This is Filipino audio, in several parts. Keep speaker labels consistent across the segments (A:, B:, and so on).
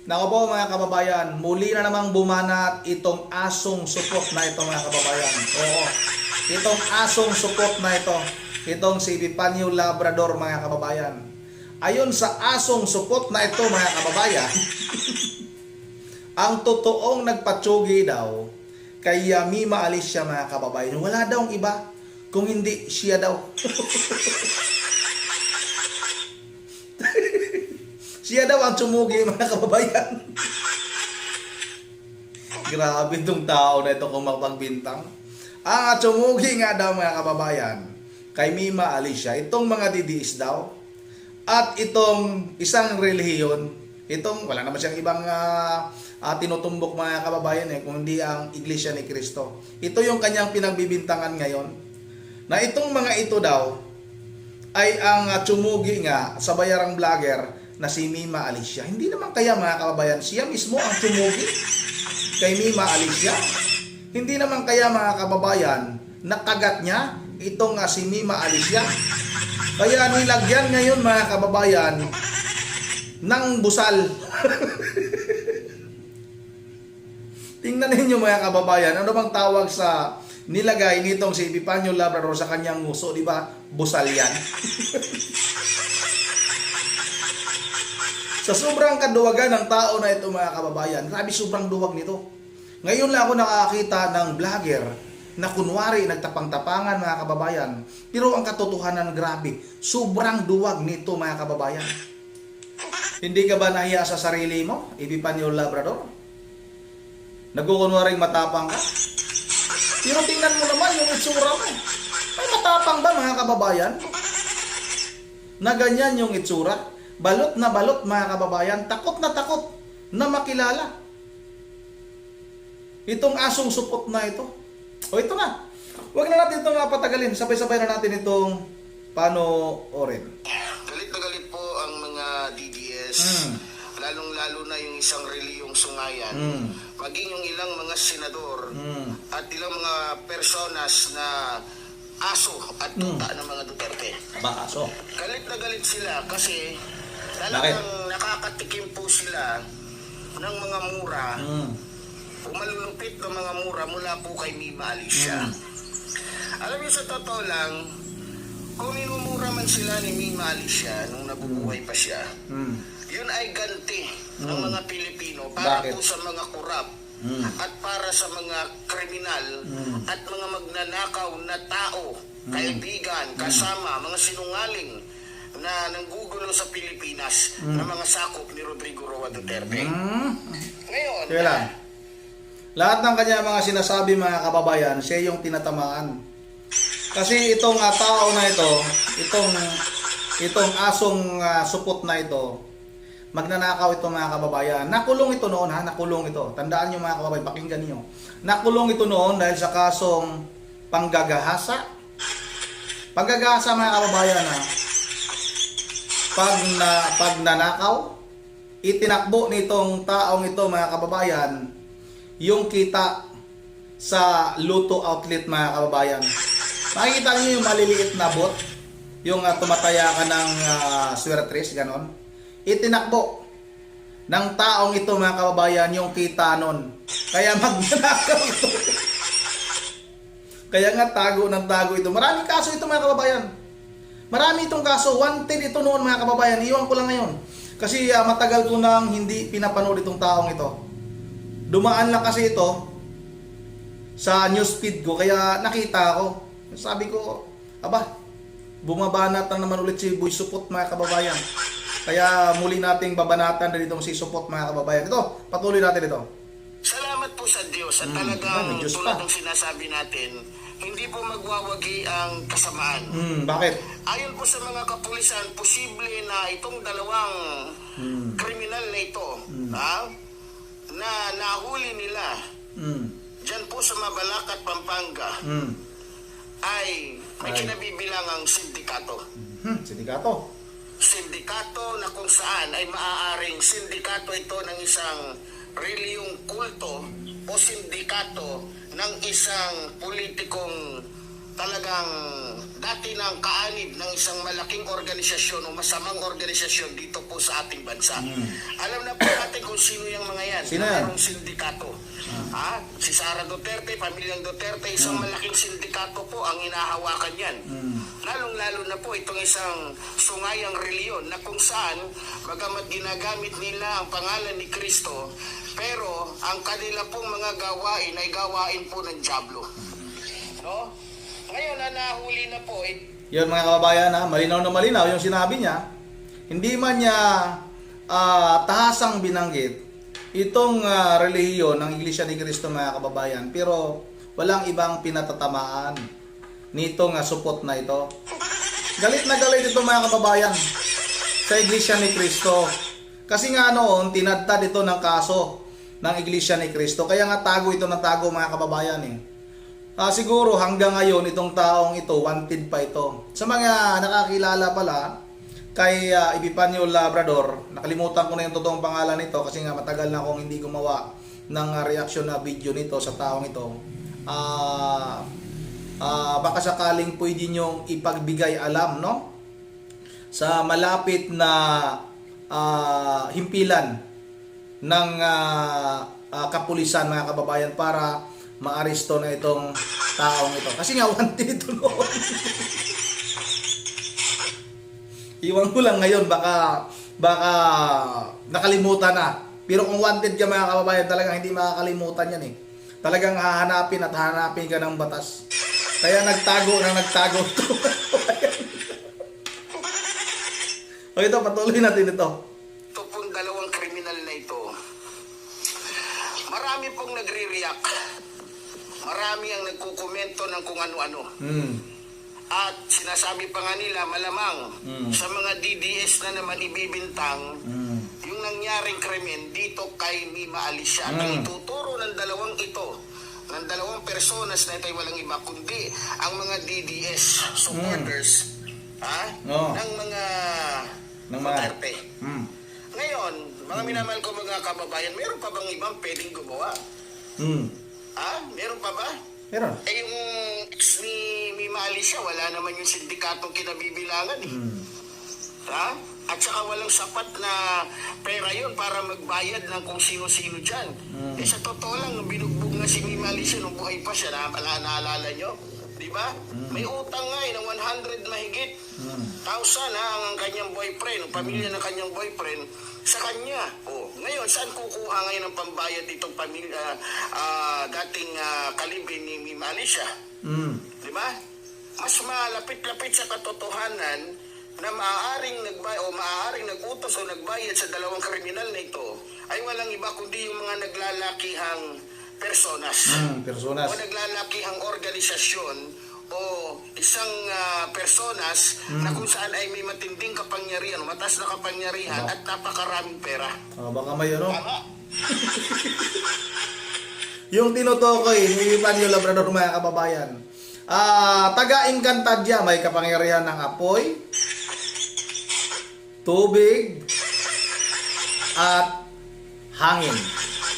A: Nako po mga kababayan, muli na namang bumanat itong asong supot na ito mga kababayan. Oo, itong asong supot na ito, itong si Epifanio Labrador mga kababayan. Ayon sa asong supot na ito mga kababayan, ang totoong nagpatsugi daw kay Mima Alicia mga kababayan, wala daw iba kung hindi siya daw. Siya daw ang tsumugi mga kababayan. Grabe itong tao na ito kung mapagbintang. Ang tsumugi nga daw mga kababayan kay Mima Alicia, itong mga didiis daw at itong isang relihiyon, itong wala naman siyang ibang tinutumbok mga kababayan kung hindi ang Iglesia ni Cristo. Ito yung kanyang pinagbibintangan ngayon na itong mga ito daw ay ang tsumugi nga sa bayarang vlogger na si Mima Alicia. Hindi naman kaya mga kababayan, siya mismo ang tsumugi kay Mima Alicia. Hindi naman kaya mga kababayan, nakagat niya itong si Mima Alicia. Kaya nilagyan ngayon mga kababayan ng busal. Tingnan ninyo mga kababayan, ano bang tawag sa nilagay nitong si Epifanio Labrador sa kanyang nguso, di ba? Busal yan. Sa sobrang kaduwagan ng tao na ito mga kababayan, grabe sobrang duwag nito. Ngayon lang ako nakakita ng vlogger na kunwari nagtapang-tapangan mga kababayan. Pero ang katotohanan grabe, sobrang duwag nito mga kababayan. Hindi ka ba nahiya sa sarili mo, Epifanio Labrador? Nagkukunwaring matapang ka? Pero tingnan mo naman yung itsura mo. Ay matapang ba mga kababayan? Na ganyan yung itsura? Balot na balot mga kababayan, takot na makilala. Itong asong supot na ito. O ito na. Huwag na natin itong patagalin. Sabay-sabay na natin itong panoorin.
B: Galit na galit po ang mga DDS. Lalong-lalo na yung isang reliyong sungayan. Maging yung ilang mga senador at ilang mga personas na aso at tuta ng mga Duterte.
A: Ba, aso?
B: Galit na galit sila kasi talagang nakakatikim po sila ng mga mura o malulupit ng mga mura mula po kay Mima Alicia. Alam niyo sa totoo lang, kung minumura man sila ni Mima Alicia nung nabubuhay pa siya, yun ay ganti ng mga Pilipino para po sa mga kurap at para sa mga kriminal at mga magnanakaw na tao, kaibigan, kasama, mga sinungaling na nanggugulo sa Pilipinas na mga sakop ni Rodrigo Roa Duterte. Ngayon,
A: lahat ng kanya mga sinasabi mga kababayan, siya yung tinatamaan. Kasi itong tao na ito, itong asong supot na ito, magnanakaw ito mga kababayan. Nakulong ito noon nakulong ito. Tandaan nyo mga kababayan, pakinggan nyo. Nakulong ito noon dahil sa kasong panggagahasa. Panggagahasa mga kababayan pag nanakaw, itinakbo nitong taong ito mga kababayan yung kita sa Luto Outlet mga kababayan. Makikita niyo yung maliliit na bot, yung tumataya ka ng swertres, ganon. Itinakbo ng taong ito mga kababayan yung kita nun. Kaya magnanakaw ito. Kaya nga tago ito. Maraming kaso ito mga kababayan. Marami itong kaso. Wanted ito noon mga kababayan. Iwan ko lang ngayon. Kasi matagal ko nang hindi pinapanood itong taong ito. Dumaan lang kasi ito sa newsfeed ko. Kaya nakita ko. Sabi ko, bumabanat na naman ulit si Boy Supot mga kababayan. Kaya muli nating babanatan na itong si Supot mga kababayan. Ito, patuloy natin ito.
B: Salamat po sa Diyos at talagang tulad ng sinasabi natin, hindi po magwawagi ang kasamaan.
A: Bakit?
B: Ayon po sa mga kapulisan, posible na itong dalawang kriminal na ito na nahuli nila dyan po sa Mabalacat, Pampanga ay may kinabibilangang sindikato.
A: Sindikato?
B: Sindikato na kung saan ay maaaring sindikato ito ng isang reliyong kulto o sindikato ng isang politikong talagang dati ng kaanib ng isang malaking organisasyon o masamang organisasyon dito po sa ating bansa. Alam na po natin kung sino yung mga yan.
A: Sino yan?
B: Merong sindikato. Si Sara Duterte, pamilyang Duterte, isang malaking sindikato po ang inahawakan yan. Lalong-lalo na po itong isang sungayang reliyon na kung saan bagamat ginagamit nila ang pangalan ni Kristo, pero ang kanila pong mga gawain ay gawain po ng dyablo. No? Ngayon na nahuli na po,
A: Yun mga kababayan, malinaw na malinaw yung sinabi niya. Hindi man niya tahasang binanggit itong relihiyon ng Iglesia ni Cristo mga kababayan, pero walang ibang pinatatamaan nitong supot na ito. Galit na galit ito mga kababayan sa Iglesia ni Cristo. Kasi nga noon, tinadtad ito ng kaso ng Iglesia ni Cristo. Kaya nga tago ito ng tago mga kababayan eh. Siguro hanggang ngayon itong taong ito, wanted pa ito. Sa mga nakakilala pala kay Epifanio Labrador, nakalimutan ko na yung totoong pangalan nito kasi nga matagal na akong hindi gumawa ng reaction na video nito sa taong ito. Baka sakaling pwede nyong ipagbigay alam, no? Sa malapit na himpilan ng kapulisan mga kababayan para maaresto na itong taong ito. Kasi nga wanted ito noon. Iwan ko lang ngayon, baka nakalimutan na. Pero kung wanted ka mga kababayan, talagang hindi makakalimutan yan eh. Talagang hahanapin at hahanapin ka ng batas. Kaya nagtago ito. O ito, patuloy natin ito.
B: ito pong dalawang kriminal na ito, marami pong nagre-react. Marami ang nagkukomento ng kung ano-ano. At sinasabi pa nga nila, malamang sa mga DDS na naman ibibintang yung nangyaring krimen dito kay Mima Alicia. At ang ituturo ng dalawang ito, ng dalawang personas na ito ay walang iba kundi ang mga DDS supporters ng mga Duterte. Ngayon, mga minamahal ko mga kababayan, meron pa bang ibang pwedeng gumawa? Meron pa ba?
A: Meron.
B: Yung ex ni Mima Alicia, wala naman yung sindikatong kinabibilangan eh. At saka walang sapat na pera yun para magbayad ng kung sino-sino dyan. Sa totoo lang, nung binugbog na si Mima Alicia nung buhay pa siya, naalala nyo? Diba? May utang nga ng 100 mahigit. 1,000 ang kanyang boyfriend, ang pamilya ng kanyang boyfriend sa kanya. Ngayon, saan kukuha ngayon ng pambayad itong pamilya, dating kalibin ni Mima Alicia? Diba? Mas malapit-lapit sa katotohanan na maaaring nag-utos o nagbayad sa dalawang kriminal na ito ay walang iba kundi yung mga naglalakihang personas. O naglalakihang organisasyon o isang personas na kung saan ay may matinding kapangyarihan, mataas na kapangyarihan at napakaraming pera.
A: Baka may ano?
B: Tama?
A: Yung tinutukoy ni Epifanio Labrador mga kababayan. Taga Encantadia may kapangyarihan ng apoy, tubig, at hangin.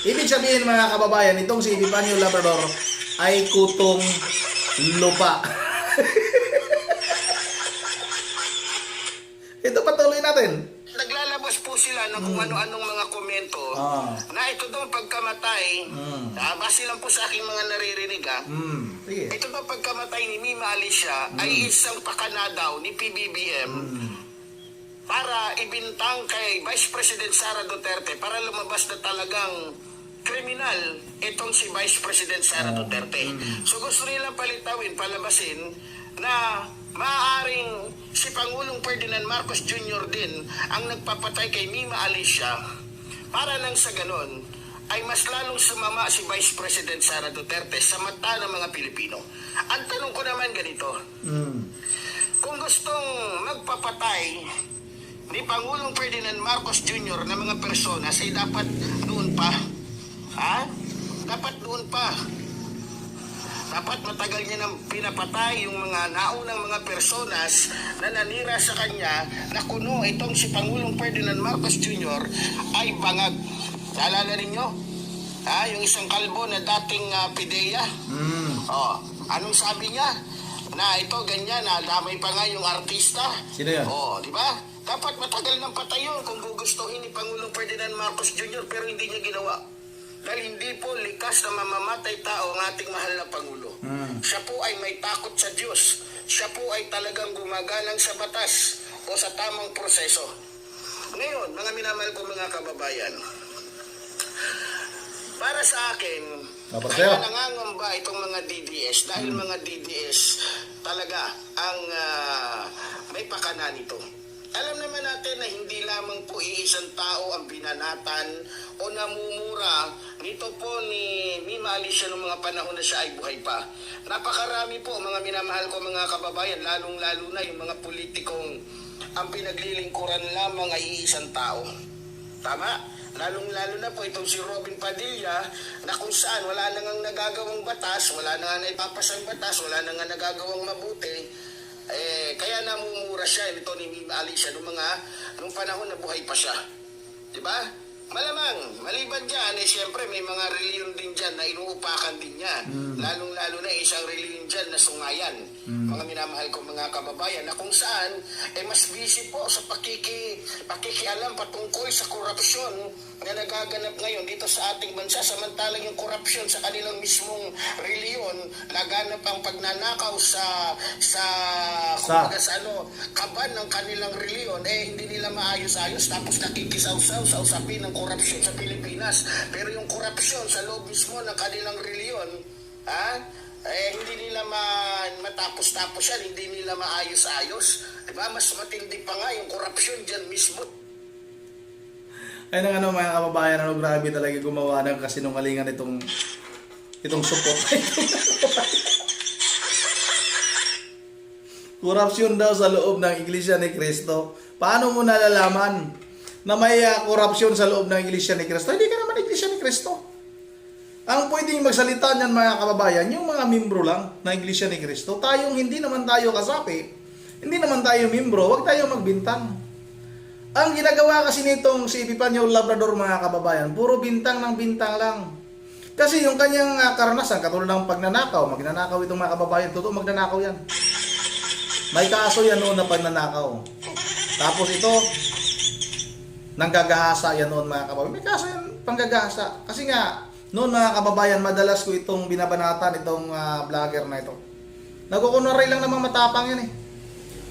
A: Ibig sabihin mga kababayan, itong si Epifanio Labrador ay kutong lupa. Ito patuloy natin.
B: Naglalabas po sila ng kung ano-anong mga komento na ito daw pagkamatay, base lang po sa aking mga naririnig
A: Sige.
B: ito daw pagkamatay ni Mima Alicia ay isang pakana daw ni PBBM para ibintang kay Vice President Sara Duterte para lumabas na talagang kriminal itong si Vice President Sara Duterte. So gusto nilang palabasin na maaaring si Pangulong Ferdinand Marcos Jr. din ang nagpapatay kay Mima Alicia para nang sa ganon ay mas lalong sumama si Vice President Sara Duterte sa mata ng mga Pilipino. Ang tanong ko naman ganito, kung gustong magpapatay ni Pangulong Ferdinand Marcos Jr. na mga personas ay dapat noon pa. Dapat doon pa. Dapat matagal niya nang pinapatay yung mga naunang mga personas na nanira sa kanya na kuno itong si Pangulong Ferdinand Marcos Jr. ay bangag. Naalala ninyo? Yung isang kalbo na dating PIDEA. Anong sabi niya? na ito, ganyan, damay pa nga yung artista.
A: Sino yan?
B: Oo, di ba? Dapat matagal ng patay yun kung gugustuhin ni Pangulong Ferdinand Marcos Jr. pero hindi niya ginawa. Dahil hindi po likas na mamamatay tao ang ating mahal na Pangulo. Siya po ay may takot sa Diyos. Siya po ay talagang gumagalang sa batas o sa tamang proseso. Ngayon, mga minamahal ko mga kababayan, para sa akin, kaya nangangamba itong mga DDS dahil mga DDS talaga ang may pakana nito. Alam naman natin na hindi lamang po iisang tao ang binanatan o namumura nito po ni Mima Alicia noong mga panahon na siya ay buhay pa. Napakarami po mga minamahal ko mga kababayan, lalong-lalo na yung mga politikong ang pinaglilingkuran lamang ay iisang tao. Tama? Lalong-lalo na po itong si Robin Padilla na kung saan wala na ngang nagagawang batas, wala na nga naipapasang batas, wala na nga nagagawang mabuti, kaya namumura siya ito ni Mima Alicia nung panahon na buhay pa siya. Diba? Malamang, maliban dyan, siyempre may mga reliyon din dyan na inuupakan din niya. Lalong-lalo na isang reliyon dyan na sungayan. Mga minamahal ko mga kababayan na kung saan mas busy po sa pakikialam patungkol sa korupsyon na nagaganap ngayon dito sa ating bansa. Samantalang yung korupsyon sa kanilang mismong reliyon, laganap ang pagnanakaw sa kaban ng kanilang reliyon, hindi nila maayos-ayos tapos nakikisaw-saw sa usapin ng korupsyon sa Pilipinas. Pero yung korupsyon sa loob mismo ng kanilang reliyon, hindi nila matapos-tapos yan, hindi nila maayos-ayos. Diba? Mas matindi pa nga yung korupsyon dyan mismo.
A: Ay nang mga kababayan, grabe talaga gumawa ng kasinungalingan itong support. Korupsyon daw sa loob ng Iglesia ni Cristo. Paano mo nalalaman na may korupsyon sa loob ng Iglesia ni Cristo? Hindi ka naman Iglesia ni Cristo. Ang pwedeng magsalita niyan mga kababayan, yung mga membro lang ng Iglesia ni Cristo. Tayong hindi naman tayo kasapi, hindi naman tayo membro, huwag tayo magbintang. Ang ginagawa kasi nitong si Epifanio Labrador mga kababayan, puro bintang ng bintang lang. Kasi yung kanyang karanasan, katulad ng pagnanakaw, magnanakaw itong mga kababayan, totoo magnanakaw yan. May kaso yan noon na pagnanakaw. Tapos ito, nanggagahasa yan noon mga kababayan. May kaso yan, panggagahasa. Kasi nga, noon mga kababayan, madalas ko itong binabanatan, itong vlogger na ito. Nagkukunwaray lang namang matapang yan eh.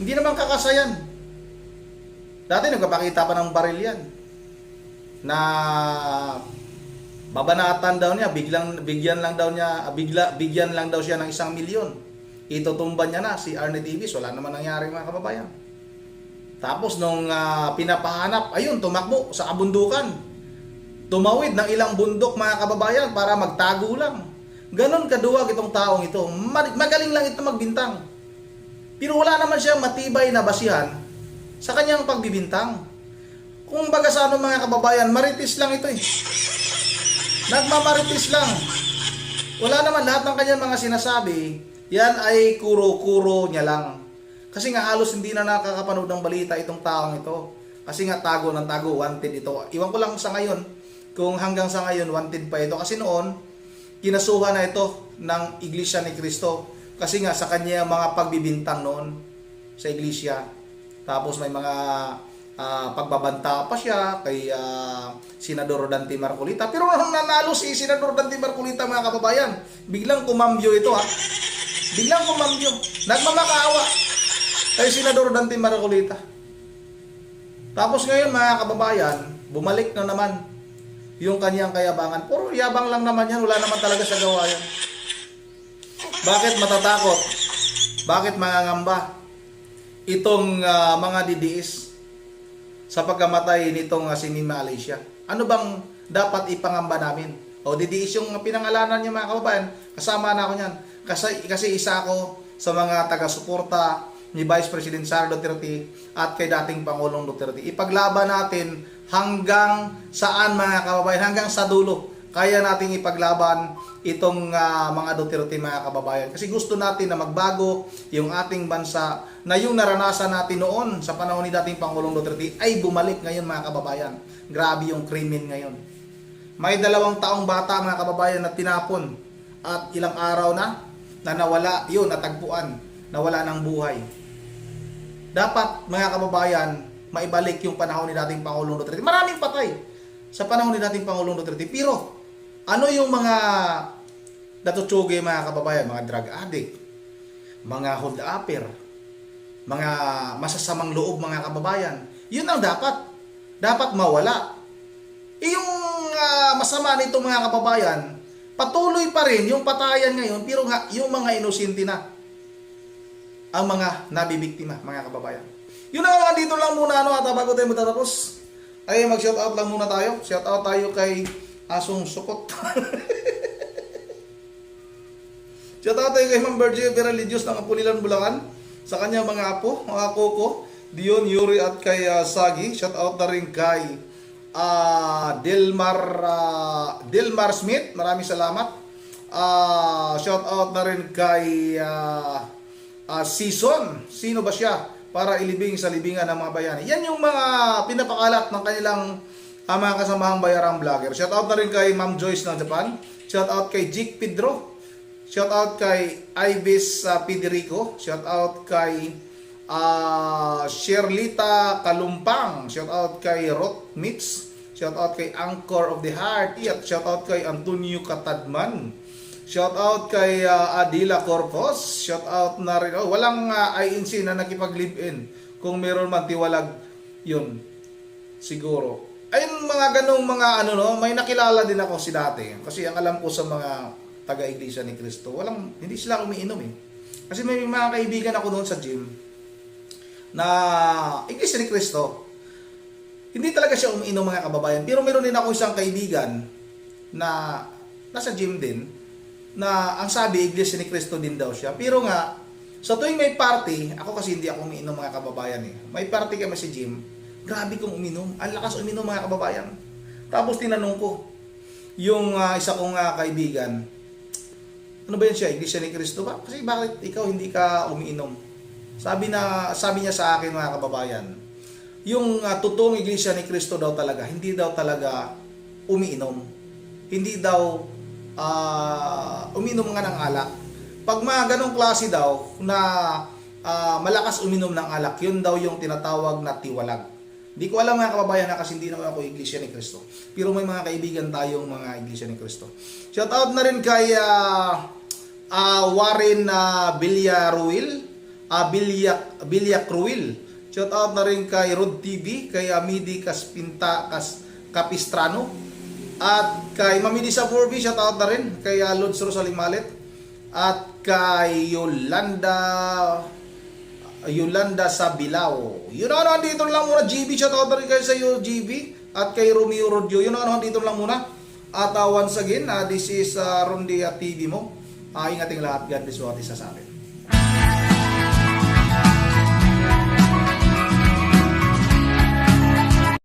A: Hindi naman kakasayan. Dati nagpapakita pa ng baril yan. Na babanatan daw niya, bigyan lang daw siya ng 1 milyon. Itutumban niya na si Arnie Davis, wala naman nangyari mga kababayan. Tapos nung pinapahanap, ayun, tumakbo sa kabundukan. Tumawid ng ilang bundok mga kababayan para magtago lang. Ganon kaduwag itong taong ito. Magaling lang ito magbintang. Pero wala naman siya matibay na basihan sa kanyang pagbibintang. Kung baga sa mga kababayan, maritis lang ito eh. Nagmamaritis lang. Wala naman lahat ng kanyang mga sinasabi, yan ay kuro-kuro niya lang. Kasi nga halos hindi na nakakapanood ng balita itong taong ito. Kasi nga tago ng tago, wanted ito. Iwan ko lang sa ngayon, kung hanggang sa ngayon wanted pa ito. Kasi noon, kinasuhan na ito ng Iglesia ni Cristo. Kasi nga sa kanya mga pagbibintang noon sa Iglesia. Tapos may mga pagbabanta pa siya kay Senador Dante Marcolita. Pero nung nanalo si Senador Dante Marcolita mga kababayan, biglang kumambyo ito ha. Biglang kumambyo. Nagmamakaawa kay Senador Dante Marcolita. Tapos ngayon mga kababayan, bumalik na naman yung kanyang kayabangan. Puro yabang lang naman yan, wala naman talaga sa gawa yan. Bakit matatakot? Bakit mangangamba itong mga DDS sa pagkamatay nitong si Mima Alicia? Ano bang dapat ipangamba namin? O DDS yung pinangalanan niya mga kababayan, kasama na ako niyan. Kasi isa ako sa mga taga-suporta ni Vice President Sara Duterte at kay dating Pangulong Duterte. Ipaglaban natin hanggang saan mga kababayan, hanggang sa dulo. Kaya nating ipaglaban itong mga Duterte mga kababayan. Kasi gusto natin na magbago yung ating bansa na yung naranasan natin noon sa panahon ni dating Pangulong Duterte ay bumalik ngayon mga kababayan. Grabe yung krimen ngayon. May 2 taong bata mga kababayan na tinapon at ilang araw na nawala yun, natagpuan. na wala ng buhay. Dapat, mga kababayan, maibalik yung panahon ni dating Pangulong Duterte. Maraming patay sa panahon ni dating Pangulong Duterte. Pero, ano yung mga natutsugi, mga kababayan? Mga drug addict, mga hold-upper, mga masasamang loob, mga kababayan. Yun ang dapat mawala. Yung masama nito, mga kababayan, patuloy pa rin yung patayan ngayon, pero nga yung mga inosente na ang mga nabibiktima, mga kababayan. Yun na nga, dito lang muna at bago tayo matatapos ay mag-shoutout lang muna tayo. Shoutout tayo kay Asong Sukot. Shoutout tayo kay Ma'am Virgie Veralidios ng Apulilan, Bulacan, sa kanyang mga apo, mga koko, Dion, Yuri at kay Sagi. Shoutout na rin kay Delmar Smith, maraming salamat. Shoutout na rin kay Season, sino ba siya? Para ilibing sa libingan ng mga bayani. Yan yung mga pinapakalat ng kanilang mga kasamahang bayarang vlogger. Shoutout na rin kay Ma'am Joyce ng Japan. Shoutout kay Jik Pedro. Shoutout kay Ibis Federico. Shoutout kay Sherlita Kalumpang. Shoutout kay Roth Mitz. Shoutout kay Anchor of the Heart. At shoutout kay Antonio Katadman. Shoutout kay Adila Corpus. Shoutout na rin. Walang INC na nakipag-live-in. Kung meron man tiwalag, yun. Siguro. Ayun, mga ganong mga may nakilala din ako si dati. Kasi ang alam ko sa mga taga-iglesia ni Cristo, hindi sila umiinom eh. Kasi may mga kaibigan ako doon sa gym na iglesia ni Cristo. Hindi talaga siya umiinom, mga kababayan. Pero meron din ako isang kaibigan na nasa gym din, na ang sabi, iglesia ni Cristo din daw siya. Pero nga, sa tuwing may party, ako kasi hindi ako umiinom, mga kababayan eh. May party kami sa gym, grabe kong uminom. Ang lakas uminom, mga kababayan. Tapos tinanong ko, yung isa kong kaibigan, ano ba yan siya, iglesia ni Cristo ba? Kasi bakit ikaw hindi ka umiinom? Sabi niya sa akin, mga kababayan, yung totoong iglesia ni Cristo daw talaga, hindi daw talaga umiinom. Hindi daw uminom nga ng alak. Pag mga ganong klase daw na malakas uminom ng alak, yun daw yung tinatawag na tiwalag. Hindi ko alam, mga kababayan, na kasi hindi naman ako iglesia ni Cristo. Pero may mga kaibigan tayong mga iglesia ni Cristo. Shoutout na rin kay Warren Villaruil, Villacruil. Shoutout na rin kay Rod TV, kay Amidi Capistrano. At kay Mamidi sa Furby, shoutout na rin. Kay Lods Rosalie Malet. At kay Yolanda sa Bilao. Yun na, dito lang muna. GB, shoutout na rin kayo sa iyo, GB. At kay Romeo Rodio. Yun na, dito lang muna. At once again, this is Rondia TV mo. Ingating lahat. God bless you at isa sa atin.